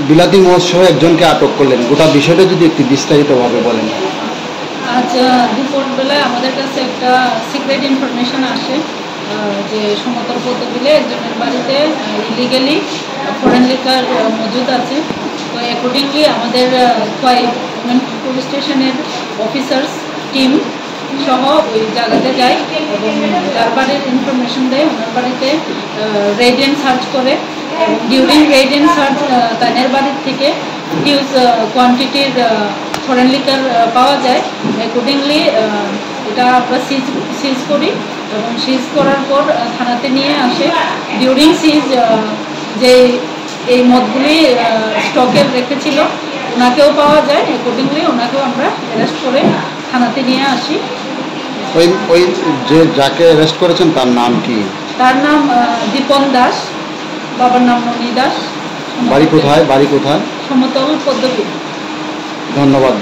বিলাতি মহোৎসবে একজনকে আটক করলেন, গোটা বিষয়টা যদি একটু বিস্তারিতভাবে বলেন। আজ দুপুরবেলায় আমাদের কাছে একটা সিক্রেট ইনফরমেশন আসে যে সমতল পদ্মবিলে একজনের বাড়িতে ইলিগালি ফরেন লিকার মজুদ আছে। তো অ্যাকর্ডিংলি আমাদের পুলিশ স্টেশনের অফিসার্স টিম সহ ওই জায়গাতে যায় এবং যার বাড়ির ইনফরমেশন দেয় ওনার বাড়িতে রেড এন্ড সার্চ করে এবং ডিউরিং রেড এন্ড সার্চ তাদের বাড়ির থেকে হিউজ কোয়ান্টিটির ফরেন লিকার পাওয়া যায়। অ্যাকর্ডিংলি এটা আমরা সিজ করি এবং সিজ করার পর থানাতে নিয়ে আসে। ডিউরিং সিজ যে এই মদগুলি স্টকে রেখেছিল ওনাকেও পাওয়া যায়। অ্যাকর্ডিংলি ওনাকেও আমরা অ্যারেস্ট করে থানাতে নিয়ে আসি। ওই যে যাকে অ্যারেস্ট করেছেন তার নাম কি? তার নাম দীপন দাস, বাবার নাম মণি দাস। বাড়ি কোথায়? সমতল পদ্মবিল। ধন্যবাদ।